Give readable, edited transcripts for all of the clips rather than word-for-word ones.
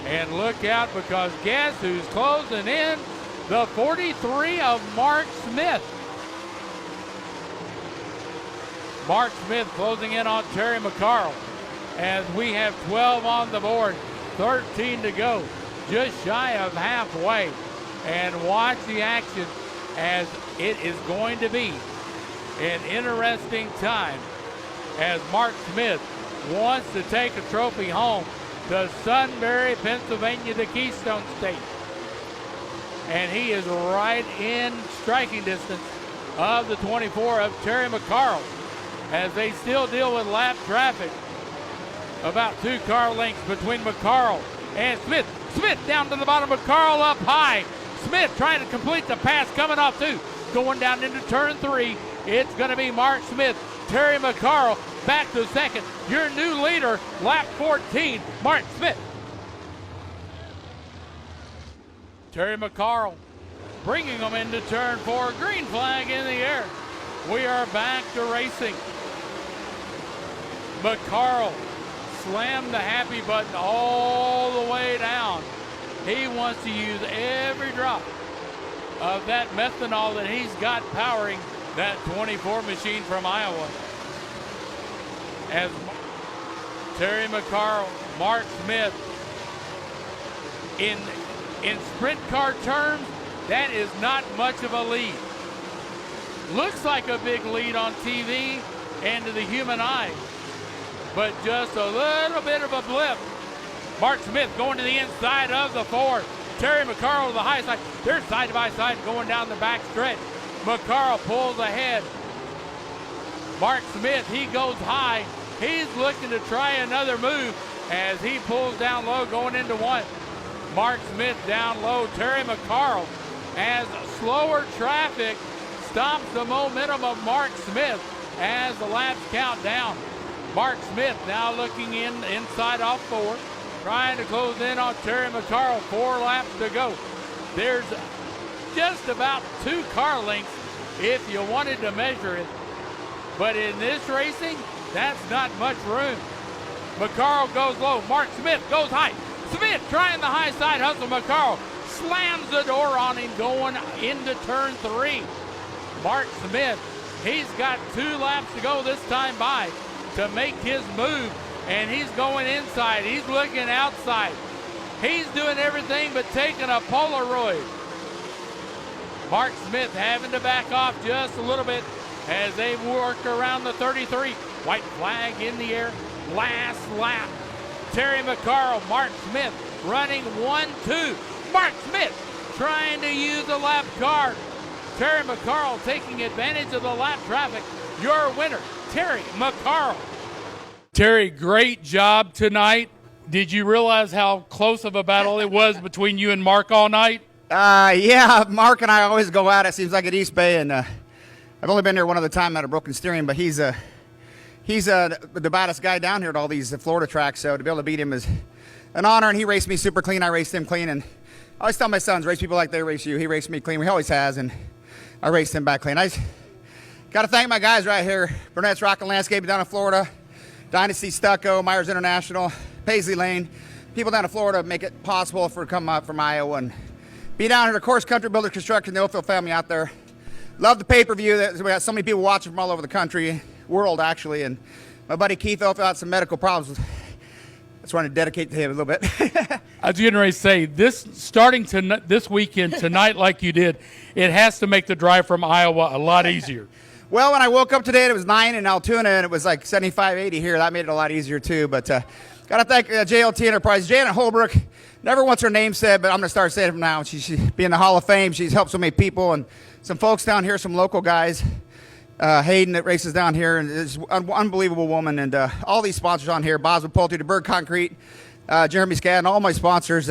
And look out, because guess who's closing in? The 43 of Mark Smith. Mark Smith closing in on Terry McCarl as we have 12 on the board, 13 to go, just shy of halfway. And watch the action, as it is going to be an interesting time as Mark Smith wants to take a trophy home to Sunbury, Pennsylvania, the Keystone State. And he is right in striking distance of the 24 of Terry McCarl as they still deal with lap traffic. About 2 car lengths between McCarl and Smith. Smith down to the bottom, McCarl up high. Smith trying to complete the pass, coming off 2. Going down into turn 3. It's going to be Mark Smith. Terry McCarl back to second. Your new leader, lap 14, Mark Smith. Terry McCarl bringing them into turn 4. Green flag in the air. We are back to racing. McCarl slammed the happy button all the way down. He wants to use every drop of that methanol that he's got powering that 24 machine from Iowa. As Terry McCarl, Mark Smith, in sprint car terms, that is not much of a lead. Looks like a big lead on TV and to the human eye, but just a little bit of a blip. Mark Smith going to the inside of the 4. Terry McCarl to the high side. They're side by side going down the back stretch. McCarl pulls ahead. Mark Smith, he goes high. He's looking to try another move as he pulls down low going into 1. Mark Smith down low. Terry McCarl, as slower traffic stops the momentum of Mark Smith as the laps count down. Mark Smith now looking inside off 4, trying to close in on Terry McCarl. 4 laps to go. There's just about 2 car lengths if you wanted to measure it. But in this racing, that's not much room. McCarl goes low. Mark Smith goes high. Smith trying the high side hustle. McCarl slams the door on him going into turn 3. Mark Smith, he's got 2 laps to go this time by to make his move, and he's going inside. He's looking outside. He's doing everything but taking a Polaroid. Mark Smith having to back off just a little bit as they work around the 33. White flag in the air. Last lap. Terry McCarl, Mark Smith running 1-2. Mark Smith trying to use a lap car. Terry McCarl taking advantage of the lap traffic. Your winner, Terry McCarl. Terry, great job tonight. Did you realize how close of a battle it was between you and Mark all night? Yeah, Mark and I always go at it. Seems like at East Bay, and I've only been there one other time at a broken steering, but he's the baddest guy down here at all these Florida tracks, so to be able to beat him is an honor, and he raced me super clean. I raced him clean, and I always tell my sons, race people like they race you. He raced me clean. He always has, and I raced him back clean. I got to thank my guys right here, Burnett's Rock and Landscaping down in Florida, Dynasty Stucco, Myers International, Paisley Lane. People down in Florida make it possible for come up from Iowa and be down here. Of course, Country Builder Construction, the Oakville family out there. Love the pay-per-view. We got so many people watching from all over the country, world actually, and my buddy Keith Oakville had some medical problems. That's why I want to dedicate to him a little bit. I was getting ready to say, starting this weekend, tonight like you did, it has to make the drive from Iowa a lot easier. Well, when I woke up today, it was 9 in Altoona, and it was like 75, 80 here. That made it a lot easier, too. But got to thank JLT Enterprise. Janet Holbrook, never wants her name said, but I'm going to start saying it from now. She's being in the Hall of Fame. She's helped so many people, and some folks down here, some local guys. Hayden that races down here, and is an unbelievable woman. And all these sponsors on here, Boswell Poultry, the Bird Concrete, Jeremy Skadden, all my sponsors.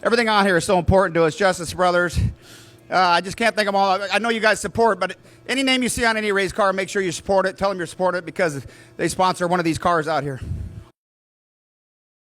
Everything on here is so important to us. Justice Brothers. I just can't thank them all. I know you guys support, but any name you see on any race car, make sure you support it. Tell them you support it because they sponsor one of these cars out here.